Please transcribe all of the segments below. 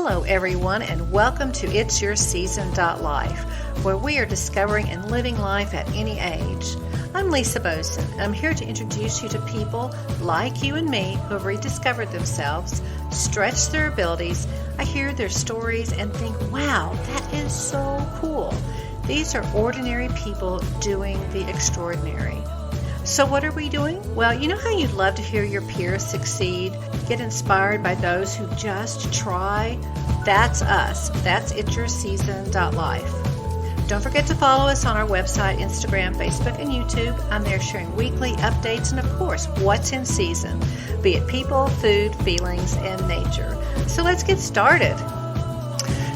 Hello everyone, and welcome to ItsYourseason.life, where we are discovering and living life at any age. I'm Lisa Boson, and I'm here to introduce you to people like you and me who have rediscovered themselves, stretched their abilities. I hear their stories and think, wow, that is so cool. These are ordinary people doing the extraordinary. So what are we doing? Well, you know how you'd love to hear your peers succeed? Get inspired by those who just try? That's us. That's ItsYourseason.life. Don't forget to follow us on our website, Instagram, Facebook, and YouTube. I'm there sharing weekly updates and, of course, what's in season, be it people, food, feelings, and nature. So let's get started.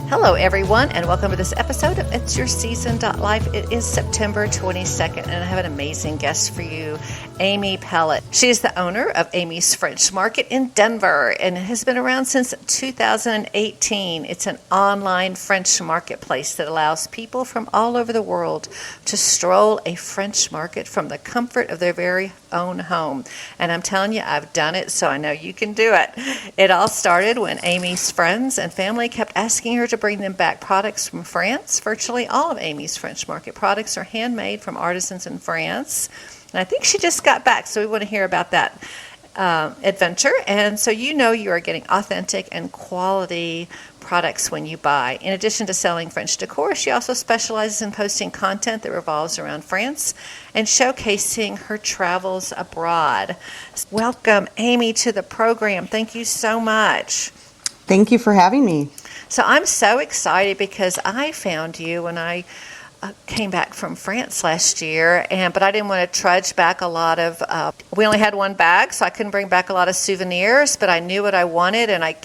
Hello, everyone, and welcome to this episode of ItsYourseason.life. It is September 22nd, and I have an amazing guest for you, Aimee Pellet. She is the owner of Aimee's French Market in Denver, and it has been around since 2018. It's an online French marketplace that allows people from all over the world to stroll a French market from the comfort of their very own home. And I'm telling you, I've done it, so I know you can do it. It all started when Aimee's friends and family kept asking her to bring them back products from France. Virtually all of Aimee's French Market products are handmade from artisans in France. And I think she just got back, so we want to hear about that adventure. And so you know you are getting authentic and quality products when you buy. In addition to selling French decor, she also specializes in posting content that revolves around France and showcasing her travels abroad. Welcome, Aimee, to the program. Thank you so much. Thank you for having me. So I'm so excited because I found you when I came back from France last year, but I didn't want to trudge back a lot of, we only had one bag, so I couldn't bring back a lot of souvenirs, but I knew what I wanted, and I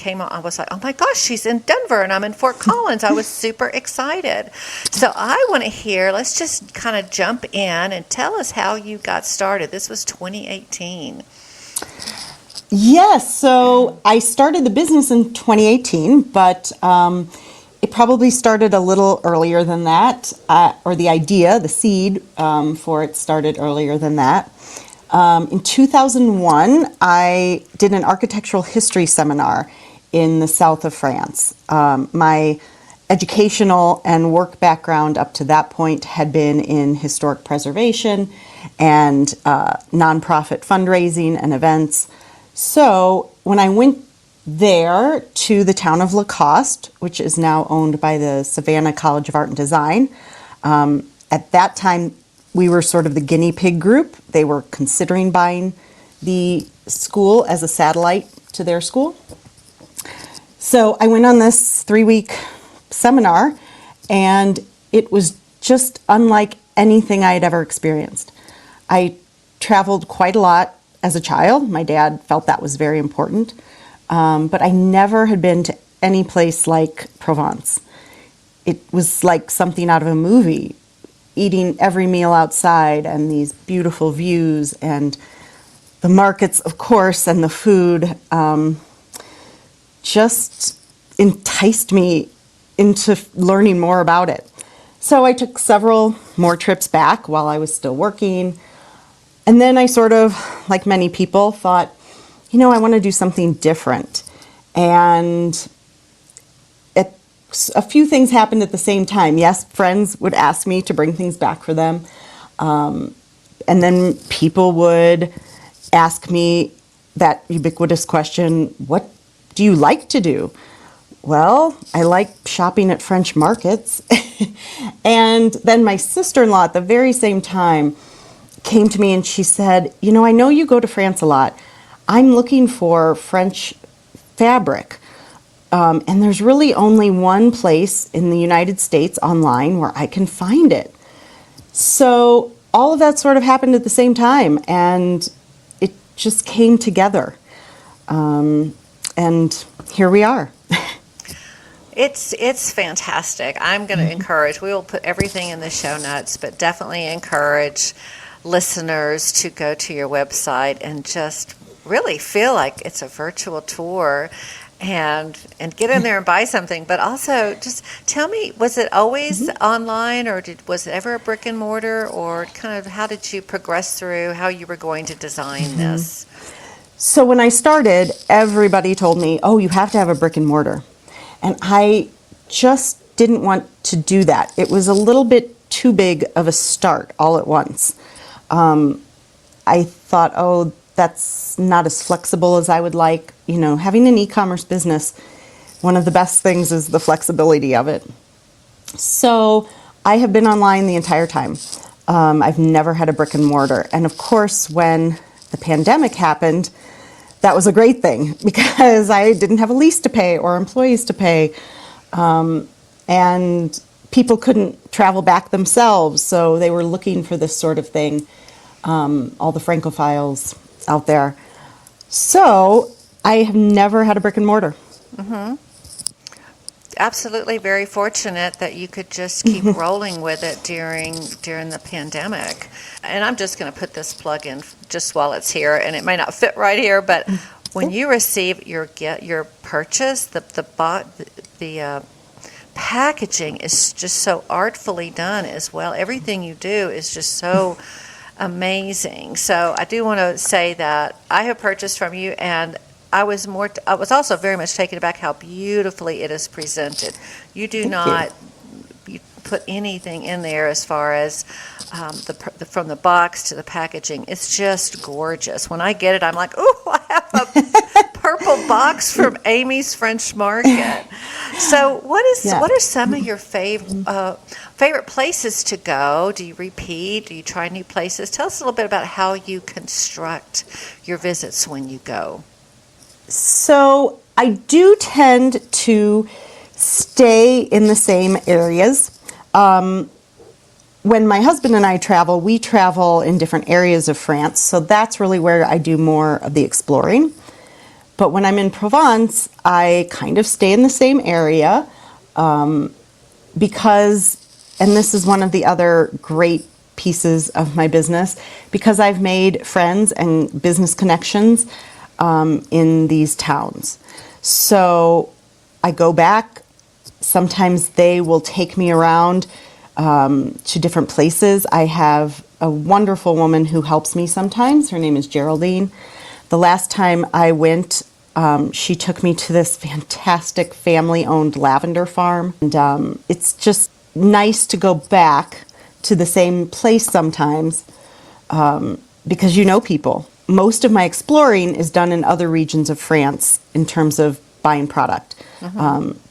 was like, oh my gosh, she's in Denver, and I'm in Fort Collins. I was super excited. So I want to hear, let's just kind of jump in and tell us how you got started. This was 2018. Yes, so I started the business in 2018, but it probably started a little earlier than that, or the idea, the seed for it started earlier than that. In 2001, I did an architectural history seminar in the south of France. My educational and work background up to that point had been in historic preservation and nonprofit fundraising and events. So when I went there to the town of Lacoste, which is now owned by the Savannah College of Art and Design, at that time we were sort of the guinea pig group. They were considering buying the school as a satellite to their school. So I went on this 3-week seminar, and it was just unlike anything I had ever experienced. I traveled quite a lot as a child. My dad felt that was very important. But I never had been to any place like Provence. It was like something out of a movie, eating every meal outside and these beautiful views and the markets, of course, and the food just enticed me into learning more about it. So I took several more trips back while I was still working. And then I sort of, like many people, thought, I want to do something different. And a few things happened at the same time. Yes, friends would ask me to bring things back for them. And then people would ask me that ubiquitous question, what do you like to do? Well, I like shopping at French markets. And then my sister-in-law at the very same time came to me and she said, I know you go to France a lot. I'm looking for French fabric. And there's really only one place in the United States online where I can find it. So all of that sort of happened at the same time, and it just came together. And here we are. It's fantastic. I'm going to encourage, we will put everything in the show notes, but definitely encourage listeners to go to your website and just really feel like it's a virtual tour and get in there and buy something. But also, just tell me, was it always online, or was it ever a brick and mortar, or kind of how did you progress through how you were going to design this? So when I started, everybody told me, oh, you have to have a brick and mortar. And I just didn't want to do that. It was a little bit too big of a start all at once. I thought, oh, that's not as flexible as I would like. You know, having an e-commerce business, one of the best things is the flexibility of it. So I have been online the entire time. I've never had a brick and mortar. And of course, when the pandemic happened, that was a great thing because I didn't have a lease to pay or employees to pay. And people couldn't travel back themselves, so they were looking for this sort of thing, all the Francophiles out there. So I have never had a brick and mortar. Absolutely, very fortunate that you could just keep rolling with it during the pandemic. And I'm just going to put this plug in just while it's here, and it may not fit right here, but when you receive your purchase, the packaging is just so artfully done as well. Everything you do is just so amazing. So I do want to say that I have purchased from you, and I was also very much taken aback how beautifully it is presented. You do not you put anything in there as far as from the box to the packaging. It's just gorgeous. When I get it, I'm like, oh, I have a purple box from Aimee's French Market. So what are some of your favorite places to go? Do you repeat? Do you try new places? Tell us a little bit about how you construct your visits when you go. So I do tend to stay in the same areas. When my husband and I travel, we travel in different areas of France, so that's really where I do more of the exploring. But when I'm in Provence, I kind of stay in the same area because, and this is one of the other great pieces of my business, because I've made friends and business connections in these towns. So I go back. Sometimes they will take me around to different places. I have a wonderful woman who helps me sometimes. Her name is Geraldine. The last time I went, she took me to this fantastic family-owned lavender farm. And it's just nice to go back to the same place sometimes because you know people. Most of my exploring is done in other regions of France in terms of buying product.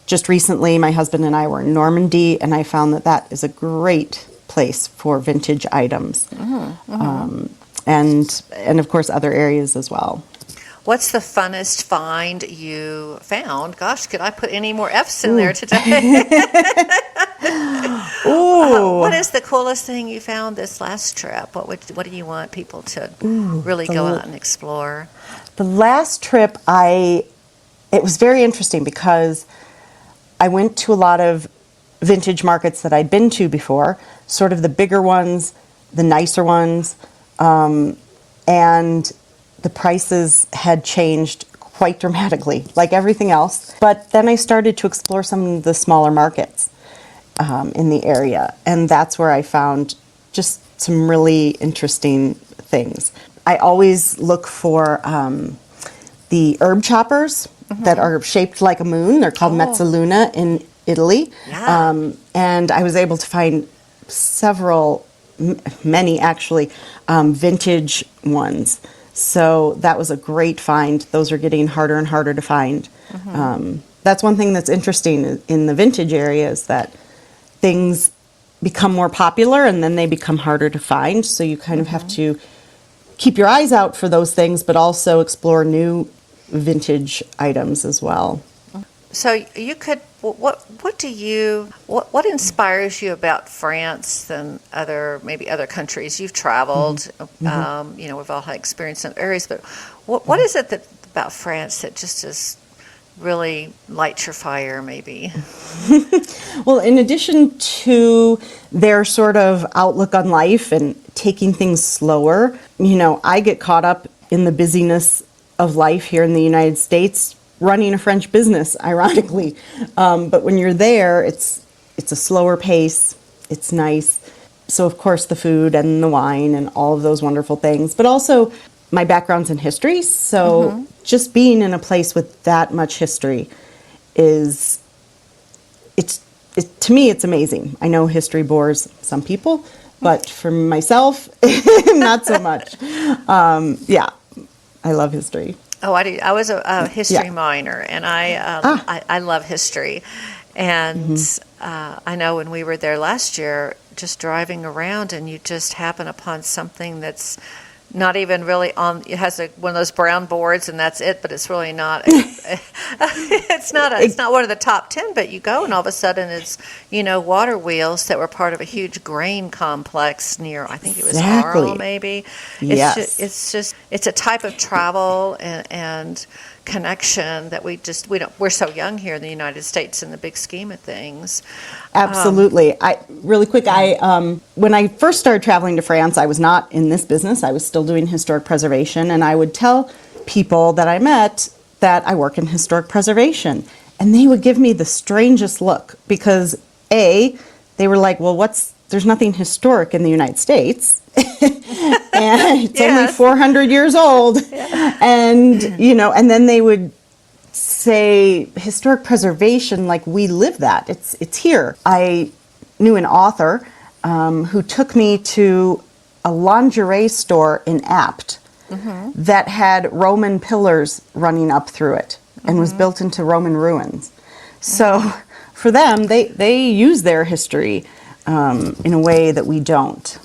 Just recently, my husband and I were in Normandy, and I found that is a great place for vintage items. And of course, other areas as well. What's the funnest find you found? Gosh, could I put any more F's in there today? What is the coolest thing you found this last trip? What do you want people to really go out and explore? The last trip, it was very interesting because I went to a lot of vintage markets that I'd been to before, sort of the bigger ones, the nicer ones, and the prices had changed quite dramatically, like everything else. But then I started to explore some of the smaller markets in the area, and that's where I found just some really interesting things. I always look for the herb choppers that are shaped like a moon. They're called mezzaluna in Italy. Yeah. And I was able to find many actually, vintage ones. So that was a great find. Those are getting harder and harder to find. That's one thing that's interesting in the vintage area is that things become more popular and then they become harder to find. So you kind of have to keep your eyes out for those things, but also explore new vintage items as well. So you could, what inspires you about France than maybe other countries you've traveled? We've all had experience in areas, but what is it about France that just is really lights your fire, maybe? Well, in addition to their sort of outlook on life and taking things slower, I get caught up in the busyness of life here in the United States, running a French business, ironically. But when you're there, it's a slower pace. It's nice. So, of course, the food and the wine and all of those wonderful things. But also, my background's in history. So just being in a place with that much history is to me, it's amazing. I know history bores some people, but for myself, not so much. Yeah, I love history. Oh, I do. I was a history Yeah. minor, and I love history. And I know when we were there last year, just driving around, and you just happen upon something that's not even really on. It has one of those brown boards, and that's it. But it's really not. It's not one of the top 10. But you go, and all of a sudden, it's water wheels that were part of a huge grain complex near. I think it was Arles, maybe. Yes. It's a type of travel and connection that we're so young here in the United States in the big scheme of things. Absolutely. Really quick, when I first started traveling to France, I was not in this business. I was still doing historic preservation, and I would tell people that I met that I work in historic preservation, and they would give me the strangest look because they were like, well, there's nothing historic in the United States. And it's only 400 years old. Yeah. And, and then they would say historic preservation, like we live that. It's here. I knew an author who took me to a lingerie store in Apt that had Roman pillars running up through it and was built into Roman ruins. So for them, they use their history in a way that we don't.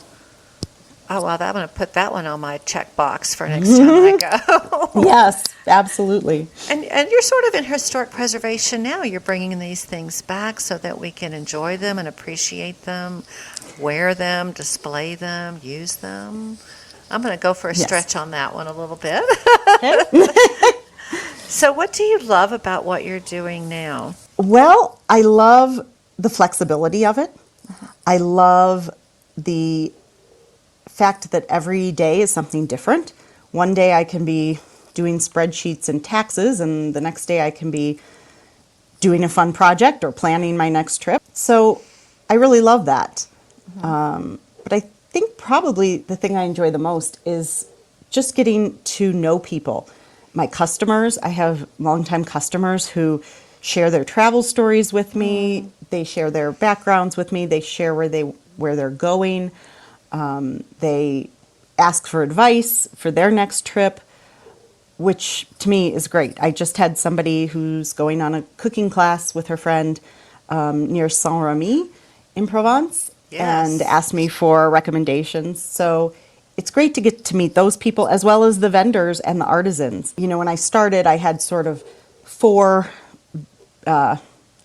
Oh, well, I'm going to put that one on my checkbox for next time I go. Yes, absolutely. And you're sort of in historic preservation now. You're bringing these things back so that we can enjoy them and appreciate them, wear them, display them, use them. I'm going to go for a stretch on that one a little bit. So what do you love about what you're doing now? Well, I love the flexibility of it. I love the fact that every day is something different. One day I can be doing spreadsheets and taxes, and the next day I can be doing a fun project or planning my next trip. So I really love that. But I think probably the thing I enjoy the most is just getting to know people. My customers, I have longtime customers who share their travel stories with me. They share their backgrounds with me. They share where they're going. They ask for advice for their next trip, which to me is great. I just had somebody who's going on a cooking class with her friend near Saint-Remy in Provence and asked me for recommendations. So it's great to get to meet those people as well as the vendors and the artisans. When I started, I had sort of 4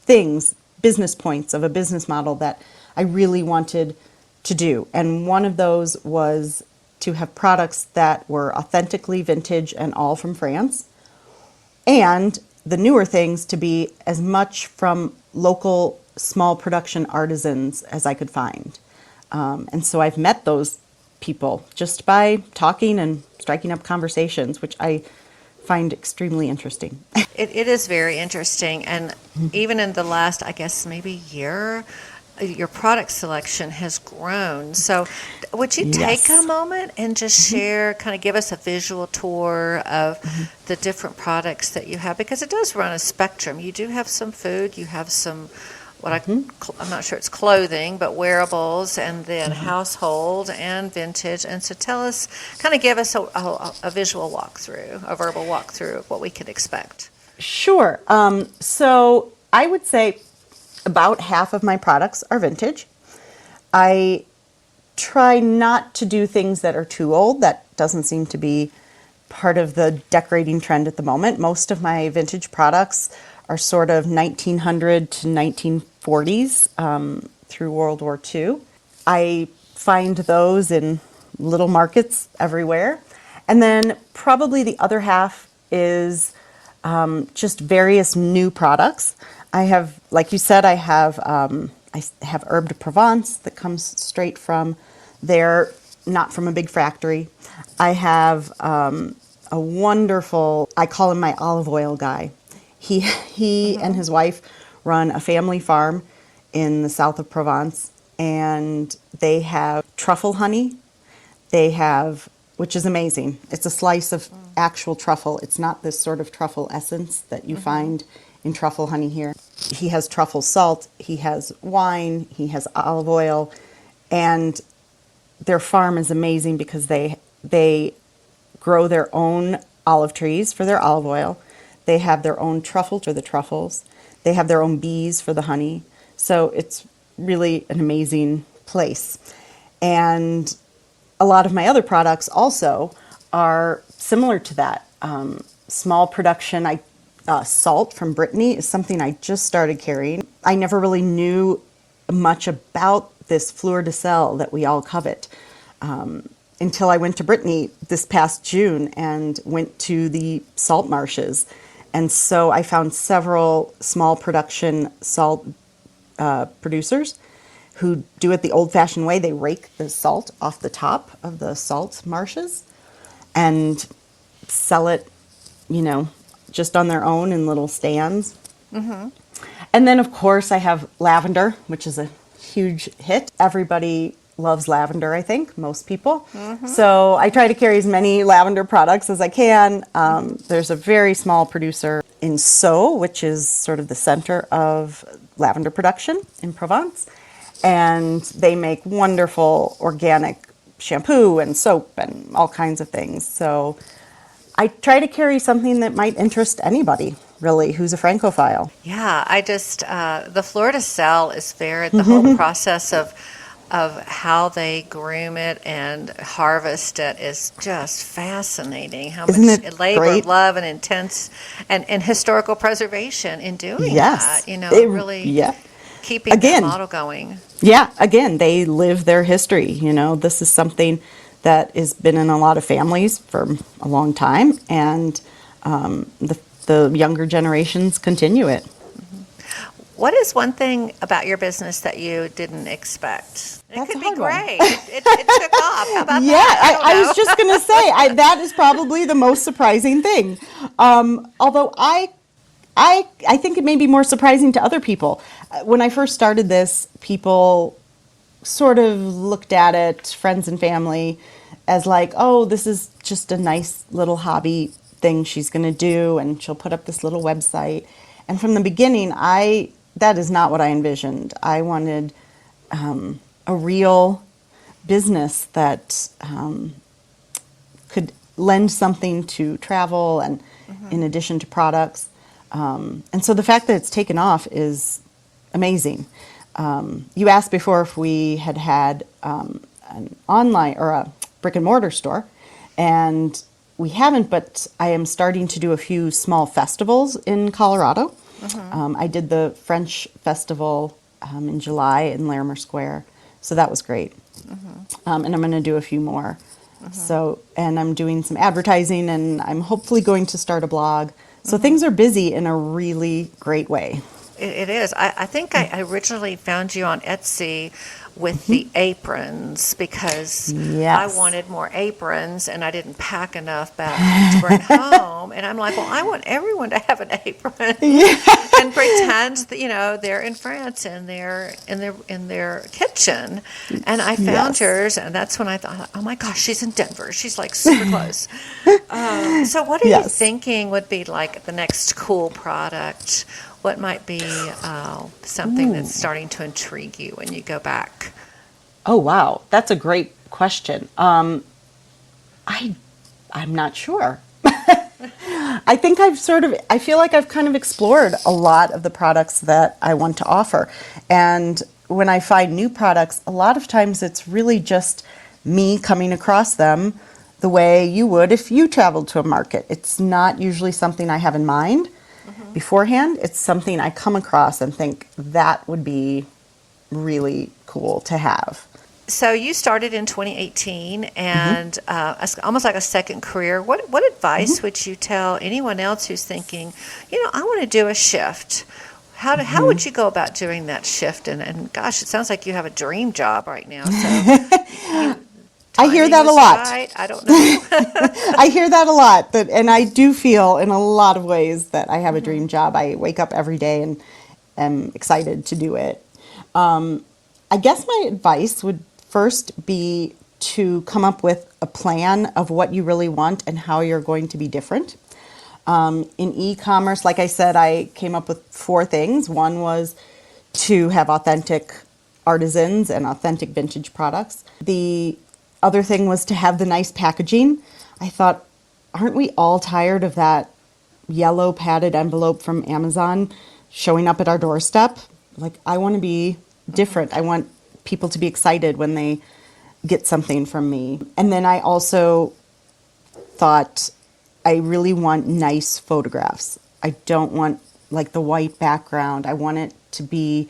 business points of a business model that I really wanted to do. And one of those was to have products that were authentically vintage and all from France. And the newer things to be as much from local small production artisans as I could find. And so I've met those people just by talking and striking up conversations, which I find extremely interesting. It is very interesting. And even in the last, I guess, maybe year, your product selection has grown. So would you take a moment and just share, kind of give us a visual tour of the different products that you have? Because it does run a spectrum. You do have some food, you have some, I'm not sure it's clothing, but wearables, and then household and vintage. And so tell us, kind of give us a visual walkthrough, a verbal walkthrough of what we could expect. Sure. So I would say about half of my products are vintage. I try not to do things that are too old. That doesn't seem to be part of the decorating trend at the moment. Most of my vintage products are sort of 1900 to 1940s through World War II. I find those in little markets everywhere. And then probably the other half is just various new products. I have, like you said, I have Herbe de Provence that comes straight from there, not from a big factory. I have a wonderful, I call him my olive oil guy. He and his wife run a family farm in the south of Provence, and they have truffle honey. They have, which is amazing. It's a slice of actual truffle. It's not this sort of truffle essence that you find in truffle honey here. He has truffle salt, he has wine, he has olive oil, and their farm is amazing because they grow their own olive trees for their olive oil. They have their own truffle for the truffles. They have their own bees for the honey. So it's really an amazing place. And a lot of my other products also are similar to that. Small production. Salt from Brittany is something I just started carrying. I never really knew much about this fleur de sel that we all covet until I went to Brittany this past June and went to the salt marshes. And so I found several small production salt producers who do it the old-fashioned way. They rake the salt off the top of the salt marshes and sell it, just on their own in little stands. Mm-hmm. And then, of course, I have lavender, which is a huge hit. Everybody loves lavender, I think, most people. Mm-hmm. So I try to carry as many lavender products as I can. There's a very small producer in Sceaux, which is sort of the center of lavender production in Provence. And they make wonderful organic shampoo and soap and all kinds of things. So I try to carry something that might interest anybody, really, who's a Francophile. Yeah, I just, the fleur de sel is there, the whole process of how they groom it and harvest it is just fascinating. How Isn't much it labor, great? love, and intense, and historical preservation in doing Yes. that. Really Yeah. keeping Again, that model going. Yeah, again, they live their history. This is something that has been in a lot of families for a long time, and the younger generations continue it. What is one thing about your business that you didn't expect? That's it could a be hard one. great. It took off. How about Yeah, that? I was just going to say that is probably the most surprising thing. Although I think it may be more surprising to other people. When I first started this, people sort of looked at it, friends and family, as like, oh, this is just a nice little hobby thing she's going to do, and she'll put up this little website. And from the beginning, that is not what I envisioned. I wanted a real business that could lend something to travel and in addition to products. And so the fact that it's taken off is amazing. You asked before if we had an online or a brick and mortar store, and we haven't, but I am starting to do a few small festivals in Colorado. I did the French festival in July in Larimer Square, so that was great. And I'm going to do a few more. So, and I'm doing some advertising, and I'm hopefully going to start a blog. So things are busy in a really great way. It is. I think I originally found you on Etsy with the aprons because Yes. I wanted more aprons and I didn't pack enough back to bring home. And I'm like, well, I want everyone to have an apron and pretend that they're in France and they're in their kitchen. And I found Yes. yours, and that's when I thought, oh my gosh, she's in Denver. She's like super close. So what are you Yes. thinking would be like the next cool product? What might be something that's starting to intrigue you when you go back? Oh, wow. That's a great question. I'm not sure. I think I feel like I've kind of explored a lot of the products that I want to offer. And when I find new products, a lot of times it's really just me coming across them the way you would if you traveled to a market. It's not usually something I have in mind beforehand. It's something I come across and think that would be really cool to have. So you started in 2018 and almost like a second career. What advice would you tell anyone else who's thinking, I want to do a shift? How would you go about doing that shift? And gosh, it sounds like you have a dream job right now. So I hear that a lot. Right? I don't know. I hear that a lot. And I do feel in a lot of ways that I have a dream job. I wake up every day and am excited to do it. I guess my advice would first be to come up with a plan of what you really want and how you're going to be different. In e-commerce, like I said, I came up with 4 things. One was to have authentic artisans and authentic vintage products. The other thing was to have the nice packaging. I thought, aren't we all tired of that yellow padded envelope from Amazon showing up at our doorstep? Like, I want to be different. I want people to be excited when they get something from me. And then I also thought, I really want nice photographs. I don't want like the white background. I want it to be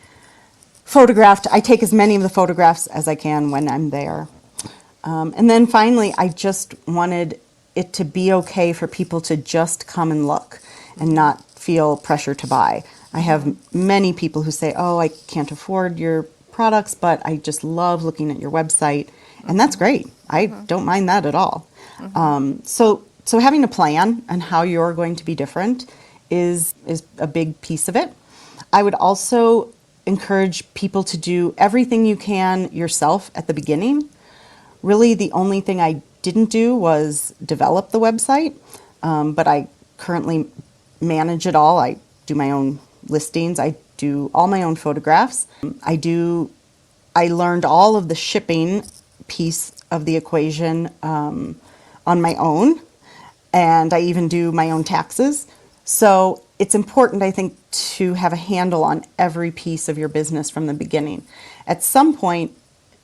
photographed. I take as many of the photographs as I can when I'm there. And then finally, I just wanted it to be okay for people to just come and look and not feel pressure to buy. I have many people who say, oh, I can't afford your products, but I just love looking at your website. And that's great. I don't mind that at all. So having a plan on how you're going to be different is a big piece of it. I would also encourage people to do everything you can yourself at the beginning. Really, the only thing I didn't do was develop the website, but I currently manage it all. I do my own listings. I do all my own photographs. I learned all of the shipping piece of the equation on my own, and I even do my own taxes. So it's important, I think, to have a handle on every piece of your business from the beginning. At some point,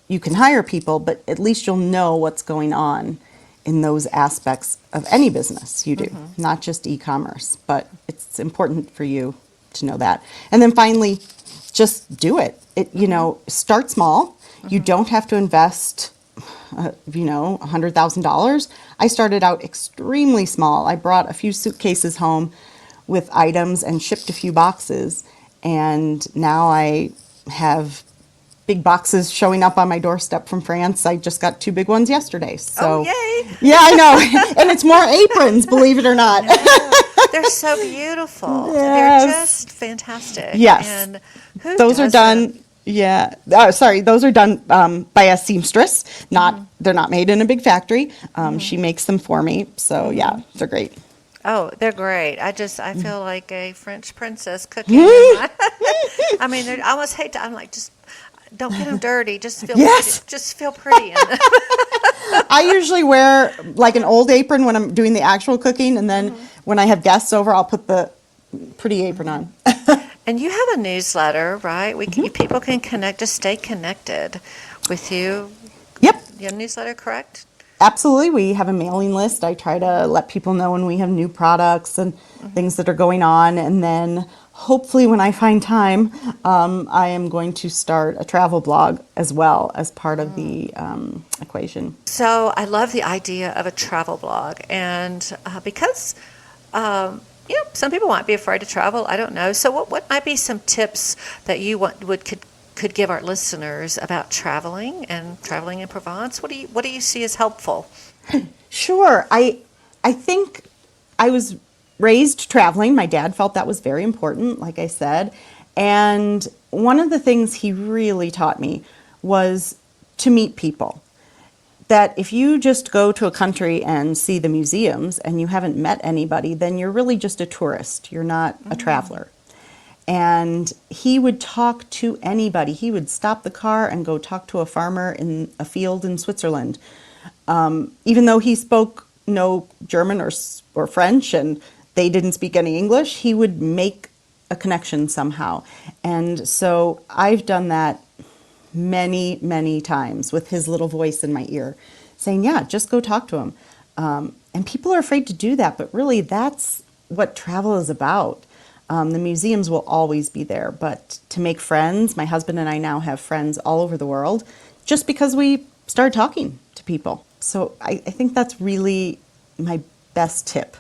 you can hire people, but at least you'll know what's going on in those aspects of any business you do, not just e-commerce. But it's important for you to know that. And then finally, just do it. Start small. You don't have to invest $100,000. I started out extremely small. I brought a few suitcases home with items and shipped a few boxes. And now I have big boxes showing up on my doorstep from France. I just got 2 big ones yesterday. So, yay! Yeah, I know. And it's more aprons, believe it or not. They're so beautiful. Yes. They're just fantastic. Yes. And who Those are doesn't? done. Yeah. Those are done by a seamstress. They're not made in a big factory. She makes them for me. So yeah, they're great. Oh, they're great. I feel like a French princess cooking. I almost hate to. I'm like, just don't get them dirty. Just feel Yes. pretty. Just feel pretty. I usually wear like an old apron when I'm doing the actual cooking, and then when I have guests over, I'll put the pretty apron on. And you have a newsletter, right? People can connect to stay connected with you. Yep. You have a newsletter, correct? Absolutely. We have a mailing list. I try to let people know when we have new products and things that are going on. And then hopefully when I find time, I am going to start a travel blog as well as part of the equation. So I love the idea of a travel blog. And because, some people might be afraid to travel. I don't know. So what might be some tips that you could give our listeners about traveling in Provence? What do you see as helpful? Sure. I think I was raised traveling. My dad felt that was very important, like I said. And one of the things he really taught me was to meet people. That if you just go to a country and see the museums and you haven't met anybody, then you're really just a tourist. You're not a traveler. And he would talk to anybody. He would stop the car and go talk to a farmer in a field in Switzerland. Even though he spoke no German or French and they didn't speak any English, he would make a connection somehow. And so I've done that many, many times with his little voice in my ear saying, yeah, just go talk to him. And people are afraid to do that, but really that's what travel is about. The museums will always be there, but to make friends, my husband and I now have friends all over the world just because we started talking to people. So I think that's really my best tip.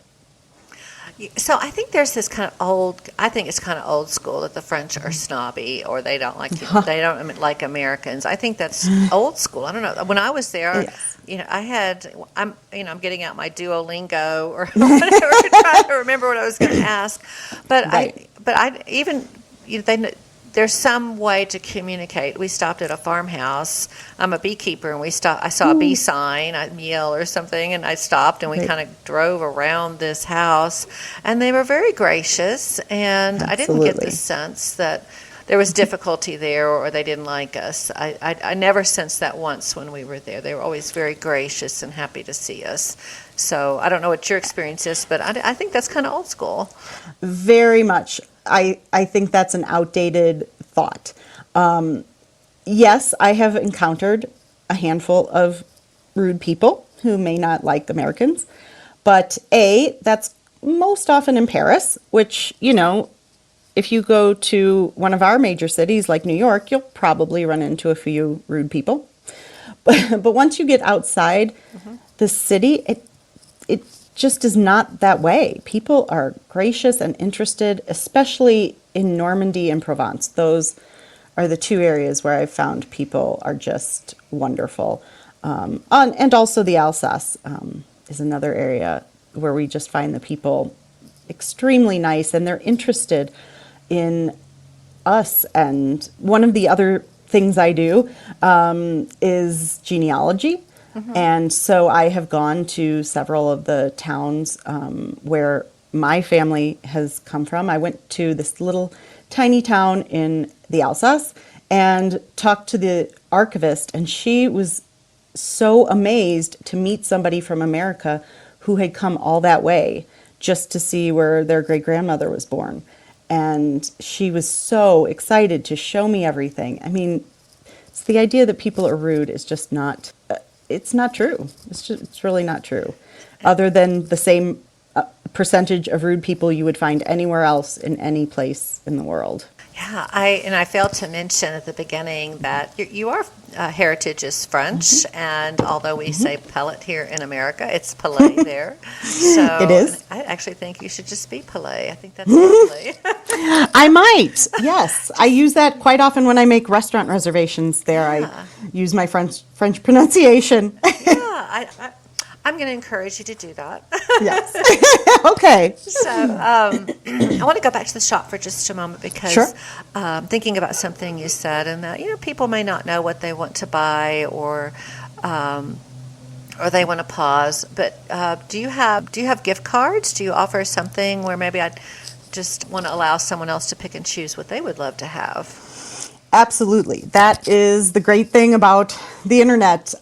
So I think there's this kind of it's kind of old school that the French are snobby or they don't like Americans. I think that's old school. I don't know. When I was there, yes. I'm getting out my Duolingo or whatever, trying to remember what I was going to ask. But right. there's some way to communicate. We stopped at a farmhouse. I'm a beekeeper, and I saw a bee sign, a yell or something, and I stopped, and we Right. kind of drove around this house, and they were very gracious, and I didn't get the Absolutely. sense that there was difficulty there or they didn't like us. I never sensed that once when we were there. They were always very gracious and happy to see us. So I don't know what your experience is, but I think that's kind of old school. Very much. I think that's an outdated thought. Yes, I have encountered a handful of rude people who may not like Americans, but that's most often in Paris, which, if you go to one of our major cities like New York, you'll probably run into a few rude people. But once you get outside the city, it just is not that way. People are gracious and interested, especially in Normandy and Provence. Those are the two areas where I've found people are just wonderful. And also the Alsace is another area where we just find the people extremely nice, and they're interested in us. And one of the other things I do is genealogy. And so I have gone to several of the towns where my family has come from. I went to this little tiny town in the Alsace and talked to the archivist, and she was so amazed to meet somebody from America who had come all that way just to see where their great-grandmother was born. And she was so excited to show me everything. I mean, it's the idea that people are rude is just not, it's not true. It's really not true. Other than the same percentage of rude people you would find anywhere else in any place in the world. Yeah, I failed to mention at the beginning that your heritage is French, and although we say pellet here in America, it's Pellet there. So It is. I actually think you should just be Pellet. I think that's lovely. I might, yes. I use that quite often when I make restaurant reservations there. Yeah. I use my French pronunciation. Yeah, I'm going to encourage you to do that. Yes. Okay. So I want to go back to the shop for just a moment because Sure. Thinking about something you said, and that people may not know what they want to buy, or they want to pause. But do you have gift cards? Do you offer something where maybe I just want to allow someone else to pick and choose what they would love to have? Absolutely. That is the great thing about the internet.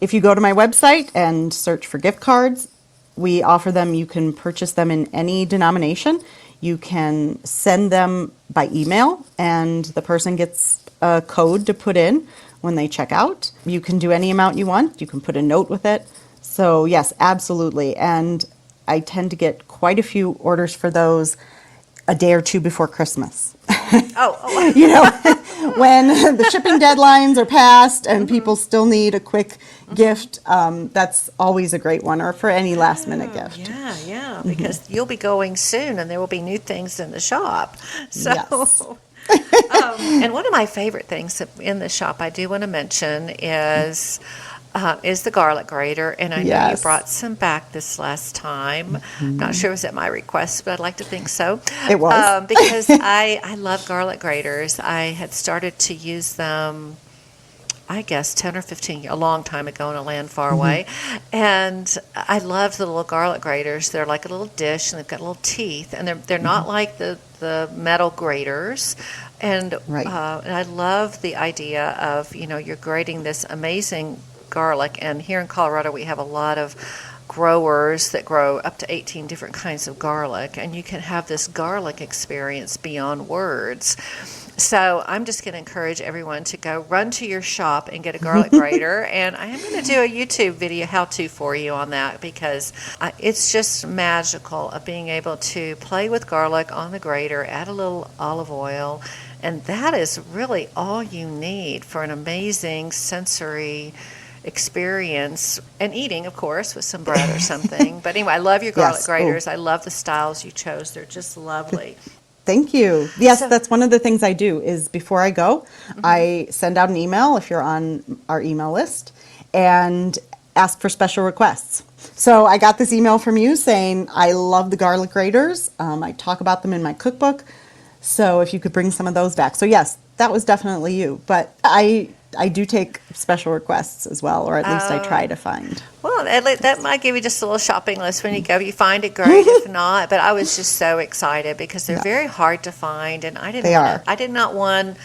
If you go to my website and search for gift cards, we offer them. You can purchase them in any denomination. You can send them by email, and the person gets a code to put in when they check out. You can do any amount you want. You can put a note with it. So yes, absolutely. And I tend to get quite a few orders for those a day or two before Christmas. Oh. When the shipping deadlines are passed and people still need a quick gift, that's always a great one, or for any last minute gift. Yeah, because you'll be going soon, and there will be new things in the shop. So. Yes. And one of my favorite things in the shop I do want to mention is the garlic grater. And I know you Yes. brought some back this last time. I'm not sure it was at my request, but I'd like to think so. It was. Because I love garlic graters. I had started to use them, I guess, 10 or 15 years, a long time ago in a land far away. And I loved the little garlic graters. They're like a little dish, and they've got little teeth. And they're not like the metal graters. And, Right. and I love the idea of, you're grating this amazing garlic. And here in Colorado, we have a lot of growers that grow up to 18 different kinds of garlic. And you can have this garlic experience beyond words. So I'm just going to encourage everyone to go run to your shop and get a garlic grater. And I am going to do a YouTube video how-to for you on that, because it's just magical of being able to play with garlic on the grater, add a little olive oil, and that is really all you need for an amazing sensory experience, and eating, of course, with some bread or something. But anyway, I love your garlic Yes. graters. I love the styles you chose. They're just lovely. Thank you. Yes, So- that's one of the things I do is before I go, I send out an email if you're on our email list and ask for special requests. So I got this email from you saying, I love the garlic graters. I talk about them in my cookbook. So if you could bring some of those back. So yes, that was definitely you. But I do take special requests as well, or at least I try to find. Well, that might give you just a little shopping list when you go. If you find it, great. If not, but I was just so excited because they're very hard to find, and I did not want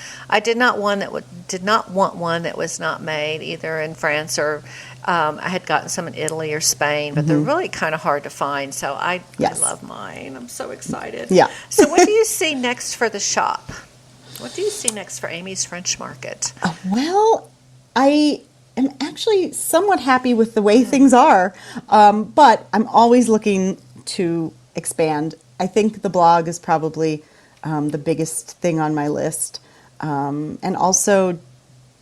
one that was not made either in France or I had gotten some in Italy or Spain, but they're really kind of hard to find. So I love mine. I'm so excited. Yeah. So what do you see next for the shop? What do you see next for Aimee's French Market? Well, I am actually somewhat happy with the way things are, but I'm always looking to expand. I think the blog is probably the biggest thing on my list, and also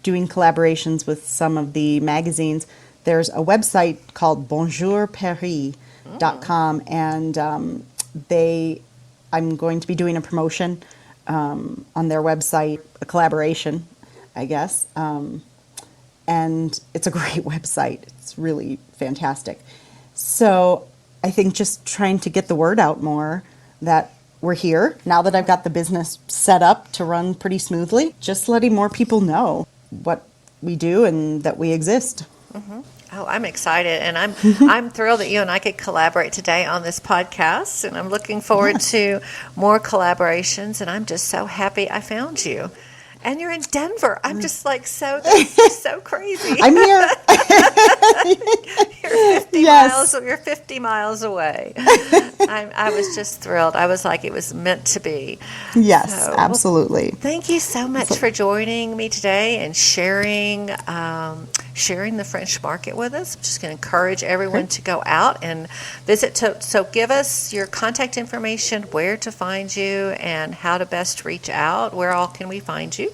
doing collaborations with some of the magazines. There's a website called bonjourparis.com, and I'm going to be doing a promotion on their website, a collaboration, I guess. And it's a great website. It's really fantastic. So I think just trying to get the word out more that we're here. Now that I've got the business set up to run pretty smoothly, just letting more people know what we do and that we exist. Mm-hmm. Oh, I'm excited, and I'm thrilled that you and I could collaborate today on this podcast, and I'm looking forward to more collaborations, and I'm just so happy I found you. And you're in Denver. I'm just like so crazy. I'm here. You're 50 miles away. I was just thrilled. I was like, it was meant to be. Yes, absolutely. Well, thank you so much for joining me today and sharing the French Market with us. I'm just going to encourage everyone to go out and visit. So give us your contact information, where to find you, and how to best reach out. Where all can we find you?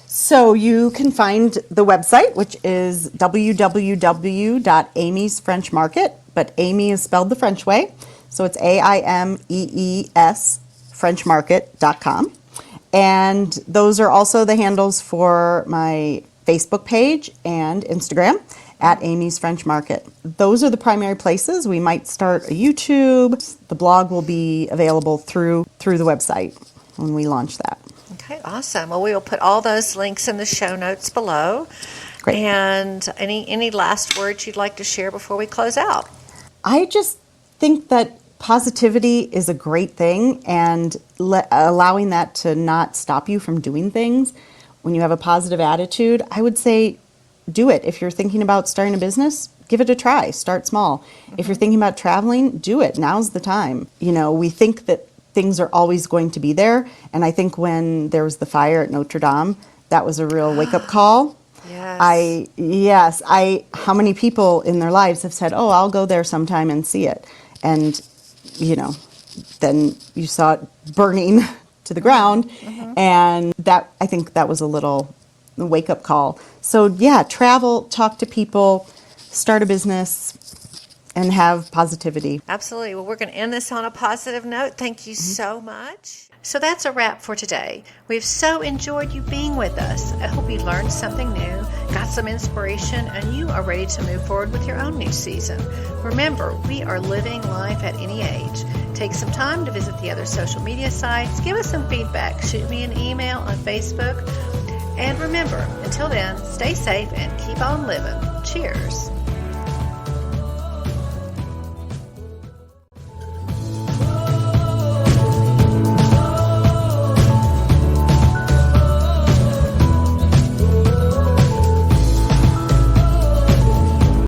So you can find the website, which is www.Aimee's French Market, but Aimee is spelled the French way. So it's AIMEES FrenchMarket.com. And those are also the handles for my Facebook page and Instagram at Aimee's French Market. Those are the primary places. We might start a YouTube. The blog will be available through the website when we launch that. Okay, awesome. Well, we will put all those links in the show notes below. Great. And any last words you'd like to share before we close out? I just think that positivity is a great thing, and allowing that to not stop you from doing things. When you have a positive attitude, I would say do it. If you're thinking about starting a business, give it a try. Start small. Mm-hmm. If you're thinking about traveling, do it. Now's the time. We think that things are always going to be there. And I think when there was the fire at Notre Dame, that was a real wake-up call. Yes. How many people in their lives have said, oh, I'll go there sometime and see it. And, then you saw it burning to the ground. Mm-hmm. And I think that was a little wake-up call. So, travel, talk to people, start a business, and have positivity. Absolutely. Well, we're going to end this on a positive note. Thank you so much. So that's a wrap for today. We've so enjoyed you being with us. I hope you learned something new, got some inspiration, and you are ready to move forward with your own new season. Remember, we are living life at any age. Take some time to visit the other social media sites. Give us some feedback. Shoot me an email on Facebook. And remember, until then, stay safe and keep on living. Cheers.